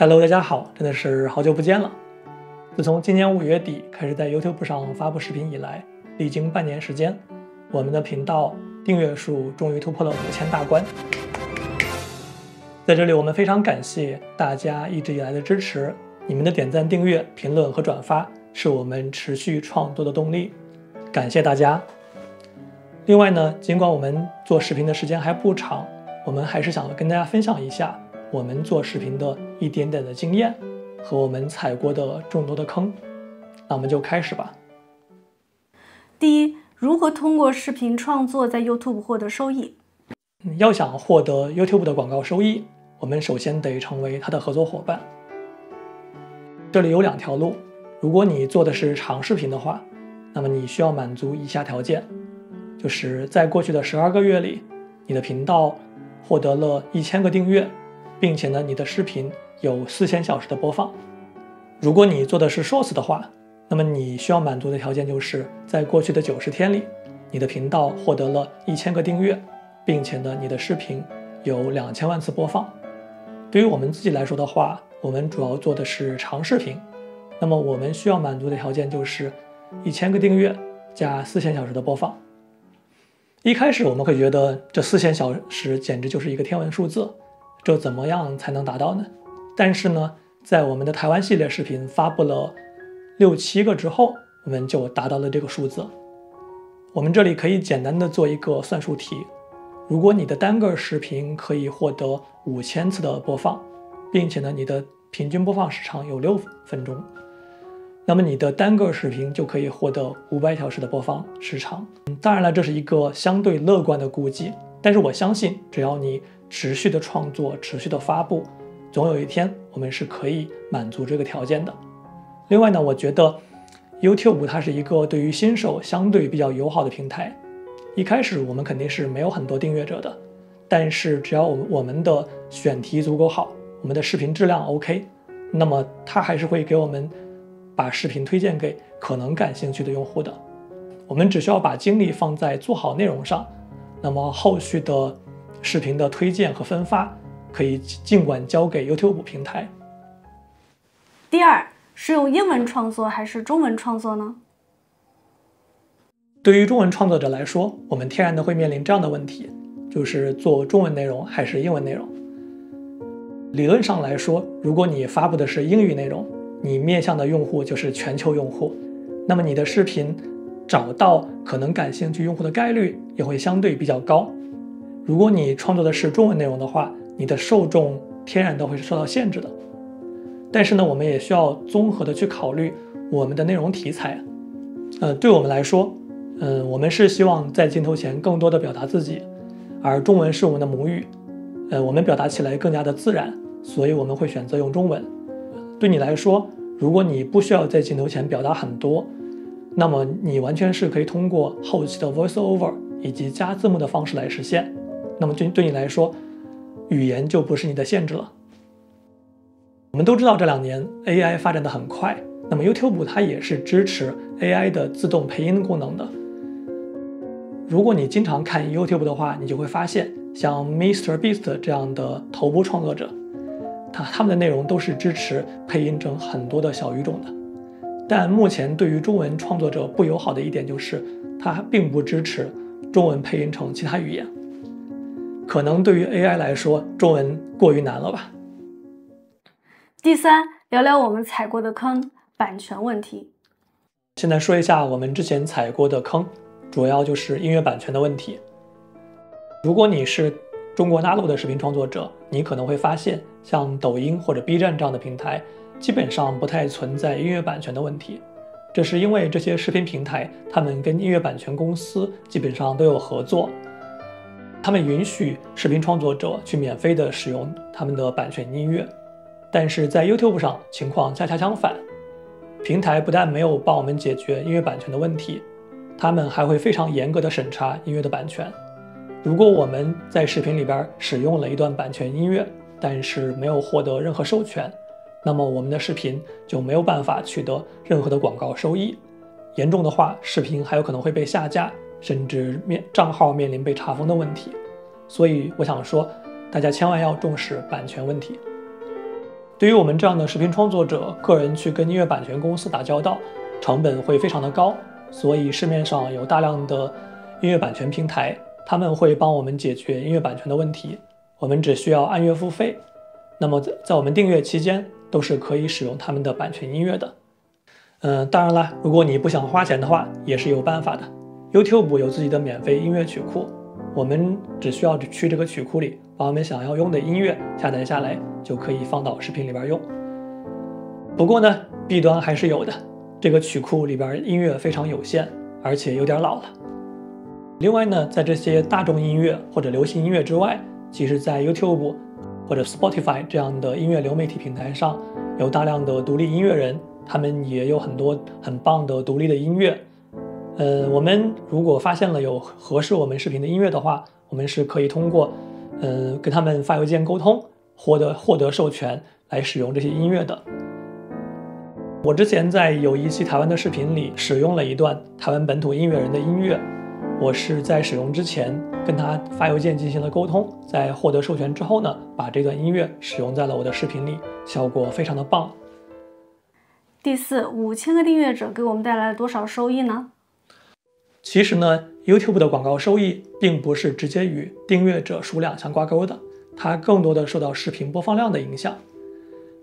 Hello， 大家好，真的是好久不見了。自從今年5月底開始在 YouTube 上發布視頻以來，歷經半年時間，我們的頻道訂閱數終於突破了5000大關。在這裡，我們非常感謝大家一直以來的支持，你們的點讚、訂閱、評論和轉發是我們持續創作的動力，感謝大家。另外呢，儘管我們做視頻的時間還不長，我們還是想跟大家分享一下我們做視頻的一點點的經驗和我們踩過的眾多的坑。那我們就開始吧。第一，如何通過視頻創作在 YouTube 獲得收益？要想獲得 YouTube 的廣告收益，我們首先得成為它的合作夥伴。這裡有2條路，如果你做的是長視頻的話，那麼你需要滿足以下條件，就是在過去的12個月裡，你的頻道獲得了1000個訂閱，並且呢，你的視頻有4000小時的播放。如果你做的是 Shorts 的話，那麼你需要滿足的條件就是在過去的90天裡，你的頻道獲得了1000個訂閱，並且呢，你的視頻有2000萬次播放。對于我們自己來說的話，我們主要做的是長視頻，那麼我們需要滿足的條件就是1000個訂閱加4000小時的播放。一開始我們會覺得這4000小時簡直就是一個天文數字，這怎麼樣才能達到呢？但是呢，在我們的台灣系列視頻發布了6、7個之後，我們就達到了這個數字。我們這裡可以簡單的做一個算術題，如果你的單個視頻可以獲得5000次的播放，並且呢，你的平均播放時長有6分鐘，那麼你的單個視頻就可以獲得500小時的播放時長。當然了，這是一個相對樂觀的估計，但是我相信只要你持續的創作，持續的發布，總有一天我們是可以滿足這個條件的。另外呢，我覺得 YouTube 它是一個對於新手相對比較友好的平台。一開始我們肯定是沒有很多訂閱者的，但是只要我們的選題足夠好，我們的視頻質量 OK， 那麼它還是會給我們把視頻推薦給可能感興趣的用戶的。我們只需要把精力放在做好內容上，那麼後續的視頻的推薦和分發可以儘管交給 YouTube 平台。第二，是用英文創作還是中文創作呢？對於中文創作者來說，我們天然的會面臨這樣的問題，就是做中文內容還是英文內容。理論上來說，如果你發布的是英語內容，你面向的用戶就是全球用戶，那麼你的視頻找到可能感興趣用戶的概率也會相對比較高。如果你創作的是中文內容的話，你的受众天然都會是受到限制的。但是呢，我們也需要綜合的去考慮我們的內容題材。对我們來說，我們是希望在鏡頭前更多的表達自己，而中文是我們的母語，我們表達起來更加的自然，所以我們會選擇用中文。對你來說，如果你不需要在鏡頭前表達很多，那麼你完全是可以通過後期的 voiceover 以及加字幕的方式來實現。那麼對你來說，語言就不是你的限制了。我們都知道這2年 AI 發展得很快，那麼 YouTube 它也是支持 AI 的自動配音功能的。如果你經常看 YouTube 的話，你就會發現像 MrBeast 這樣的頭部創作者，他們的內容都是支持配音成很多的小語種的。但目前对於中文創作者不友好的一點就是它並不支持中文配音成其他語言。可能對於 AI 來說，中文過於難了吧。第三，聊聊我們踩過的坑，版權問題。現在說一下我們之前踩過的坑，主要就是音樂版權的問題。如果你是中國大陸的视頻創作者，你可能會發現像抖音或者 B 站這樣的平台基本上不太存在音樂版權的問題。這是因為這些視頻平台他們跟音樂版權公司基本上都有合作，他們允許視頻創作者去免費的使用他們的版權音樂。但是在 YouTube 上情況恰恰相反，平台不但沒有幫我們解決音樂版權的問題，他們還會非常嚴格的審查音樂的版權。如果我們在視頻裡邊使用了一段版權音樂，但是沒有獲得任何授权，那麼我們的視頻就沒有辦法取得任何的廣告收益。嚴重的話，視頻還有可能會被下架，甚至賬號面臨被查封的問題。所以我想說，大家千萬要重視版權問題。對於我們這樣的視頻創作者，個人去跟音樂版權公司打交道，成本會非常的高，所以市面上有大量的音樂版權平台，他們會幫我们解決音樂版權的問題，我們只需要按月付費。那麼在我們訂閱期間，都是可以使用他們的版權音樂的。當然了，如果你不想花錢的話，也是有辦法的。YouTube 有自己的免費音樂曲庫，我們只需要去這個曲庫裡，把我們想要用的音樂下載下來，就可以放到視頻裡邊用。不過呢，弊端還是有的，這個曲庫裡邊音樂非常有限，而且有點老了。另外呢，在這些大眾音樂或者流行音樂之外，其實在 YouTube 或者 Spotify 這樣的音樂流媒體平台上，有大量的獨立音樂人，他們也有很多很棒的獨立的音樂。我們如果發现了有合適我們視頻的音樂的話，我們是可以通過跟他們發郵件溝通，獲得授權來使用這些音樂的。我之前在有一期台灣的視頻裡使用了一段台灣本土音樂人的音樂，我是在使用之前跟他發郵件進行了溝通，在獲得授權之後呢，把這段音樂使用在了我的視頻裡，效果非常的棒。第四，5000個訂閱者給我們帶來了多少收益呢？其實呢， YouTube 的廣告收益並不是直接與訂閱者數量相掛鈎的，它更多的受到視頻播放量的影響。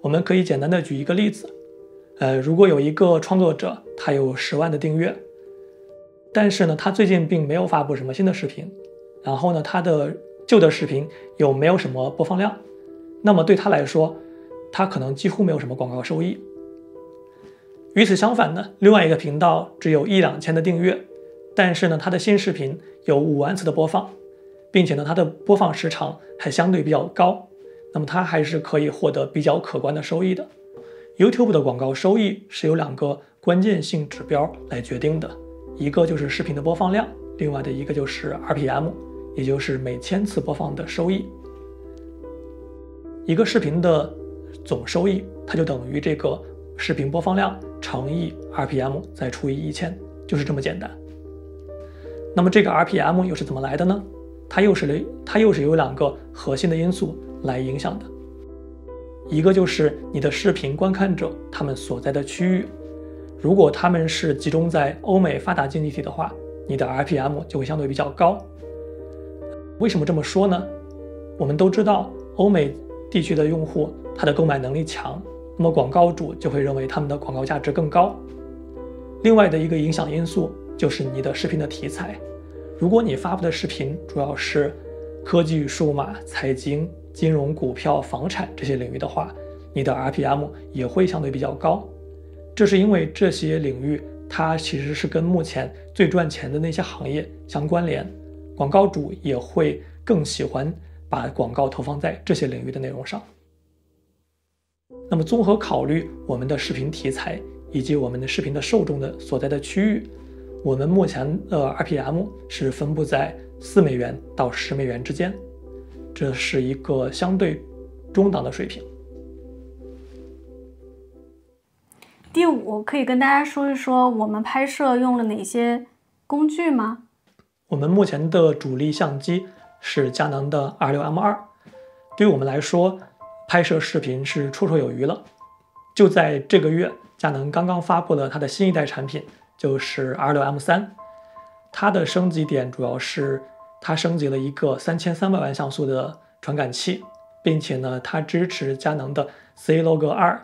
我們可以簡單的舉一個例子，如果有一個創作者，他有10萬的訂閱，但是呢，他最近並沒有發布什麼新的視頻，然後呢，他的舊的視頻又沒有什麼播放量，那麼對他來說，他可能幾乎沒有什麼廣告收益。與此相反呢，另外一個頻道只有1-2千的訂閱，但是呢，他的新視頻有5萬次的播放，並且呢，他的播放時長還相對比較高，那麼他還是可以獲得比較可觀的收益的。YouTube 的廣告收益是由2個關鍵性指標來決定的，一個就是視頻的播放量，另外的一個就是 RPM， 也就是每1000次播放的收益。一個視頻的總收益，它就等於這個視頻播放量乘以 RPM 再除以1000，就是這麼簡單。那麼這個 RPM 又是怎麼來的呢？它又是由2個核心的因素來影響的。一個就是你的視頻觀看者他們所在的區域，如果他們是集中在歐美發達經濟體的話，你的 RPM 就會相對比較高。為什麼這麼說呢？我們都知道歐美地區的用戶他的購買能力強，那麼廣告主就會認為他們的廣告價值更高。另外的一個影響因素就是你的視頻的題材，如果你發布的視頻主要是科技、數碼、財經、金融、股票、房產這些領域的話，你的 RPM 也會相對比較高。這是因為這些領域它其實是跟目前最賺錢的那些行業相關聯，廣告主也會更喜歡把廣告投放在這些領域的內容上。那麼綜合考慮我們的視頻題材以及我們的視頻的受眾的所在的區域，我們目前的 RPM 是分布在$4到$10之間，這是一個相對中檔的水平。第5，可以跟大家說一說我們拍攝用了哪些工具嗎？我們目前的主力相機是佳能的 R6M2， 對於我們來說，拍攝視頻是绰綽有餘了。就在這個月，佳能剛剛發布了它的新一代產品，就是 R6M3。它的升級點主要是它升級了一個3300萬像素的傳感器，並且呢，它支持佳能的 C-Log2，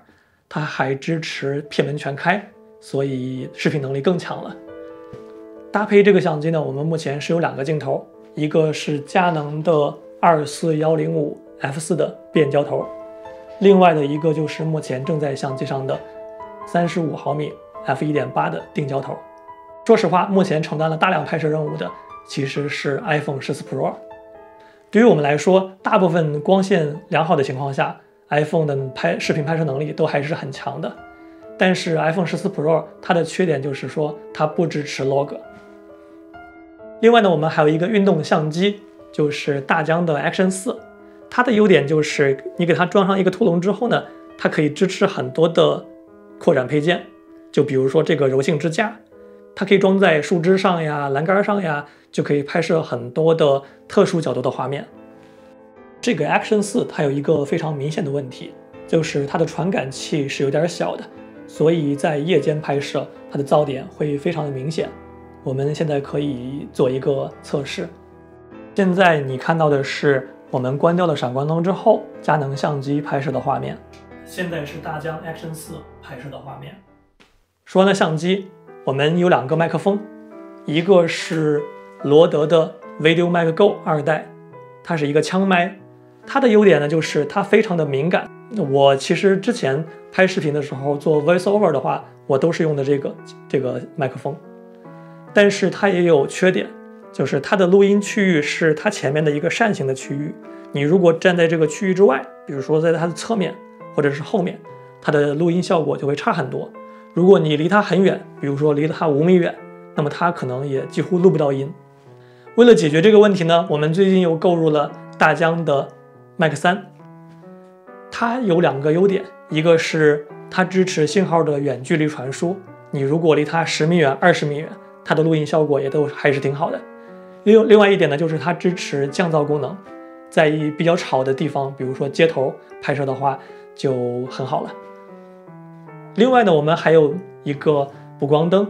它還支持片门全開，所以視頻能力更強了。搭配這個相機呢，我們目前是有2個鏡頭，一個是佳能的24105 f4 的變焦頭，另外的一個就是目前正在相機上的35毫米 f1.8 的定焦頭。說實話，目前承擔了大量拍攝任務的其實是 iPhone 14 Pro。對於我们來說，大部分光線良好的情況下， iPhone 的視頻拍攝能力都還是很強的。但是 iPhone 14 Pro 它的缺點就是說它不支持 Log。另外呢，我們還有一個運動相機，就是大疆的 Action 4。它的優點就是你給它裝上一個兔籠之後呢，它可以支持很多的擴展配件，就比如說這個柔性支架，它可以裝在樹枝上呀、欄杆上呀，就可以拍攝很多的特殊角度的畫面。這個 Action 4它有一個非常明顯的問題，就是它的傳感器是有點小的，所以在夜間拍攝它的噪點會非常的明顯。我們現在可以做一個測試。現在你看到的是我們關掉了閃光燈之後，佳能相機拍攝的畫面。现在是大疆 Action 4拍攝的畫面。說完了相機，我們有2個麥克風，一個是羅德的 VideoMic Go 2代，它是一個槍麥，它的優點呢就是它非常的敏感。我其實之前拍視頻的時候做 VoiceOver 的話，我都是用的這個麥克風，但是它也有缺點，就是它的錄音區域是它前面的一個扇形的區域，你如果站在這個區域之外，比如說在它的側面或者是後面，它的錄音效果就會差很多。如果你離它很遠，比如說離它5米遠，那麼它可能也幾乎錄不到音。為了解決這個問題呢，我們最近又購入了大疆的 Mac 3，它有2個優點，一個是它支持信號的遠距離傳輸，你如果離它10米遠、20米遠，它的錄音效果也都還是挺好的。另外一點呢，就是它支持降噪功能，在比較吵的地方，比如說街頭拍攝的話就很好了。另外呢，我們還有一個补光燈，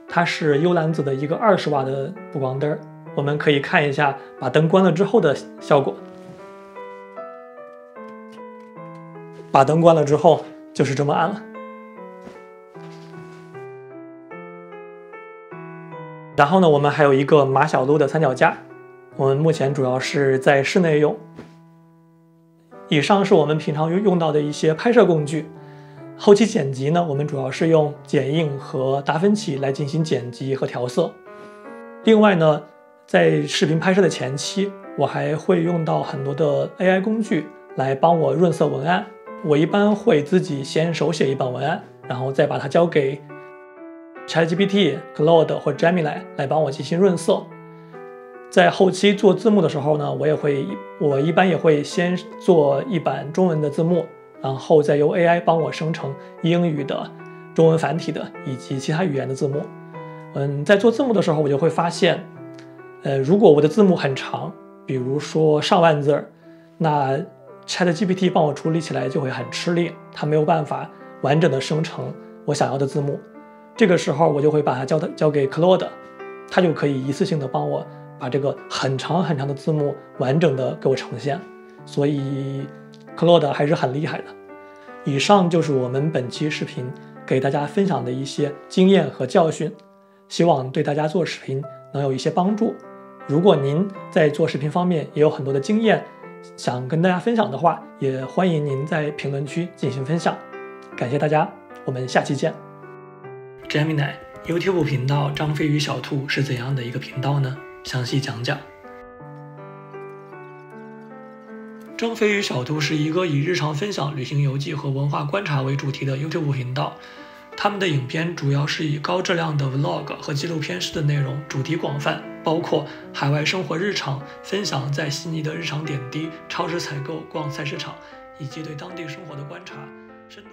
它是幽兰子的一個20瓦的补光燈，我們可以看一下把燈關了之後的效果。把燈關了之後就是這麼暗了。然後呢，我們還有一個馬小璐的三腳架，我們目前主要是在室內用。以上是我們平常用到的一些拍攝工具。後期剪輯呢，我們主要是用剪映和達芬奇來進行剪輯和調色。另外呢，在视頻拍攝的前期，我還會用到很多的 AI 工具來幫我潤色文案。我一般會自己先手寫一版文案，然後再把它交給 ChatGPT、Claude 或 Gemini 來幫我進行潤色。在後期做字幕的時候呢，我一般也會先做一版中文的字幕，然後再由 AI 幫我生成英語的、中文繁體的以及其他語言的字幕。在做字幕的時候，我就会發現，如果我的字幕很長，比如說上萬字，那 ChatGPT 幫我處理起來就會很吃力，它沒有辦法完整的生成我想要的字幕。這個時候我就會把它交給 Claude， 它就可以一次性的幫我把這個很長很長的字幕完整的給我呈現。所以Claude 還是很厲害的。以上就是我們本期視頻給大家分享的一些經驗和教訓，希望對大家做視頻能有一些幫助。如果您在做視頻方面也有很多的經驗想跟大家分享的話，也歡迎您在評論區進行分享。感謝大家，我們下期見。Gemini YouTube 頻道張飛與小兔是怎樣的一個頻道呢？詳細講講。張飛與小兔是一個以日常分享、旅行遊記和文化觀察為主題的 YouTube 頻道。他們的影片主要是以高質量的 Vlog 和紀錄片式的內容，主題廣泛，包括海外生活日常、分享在悉尼的日常點滴、超市採購、逛菜市場，以及對當地生活的觀察，深度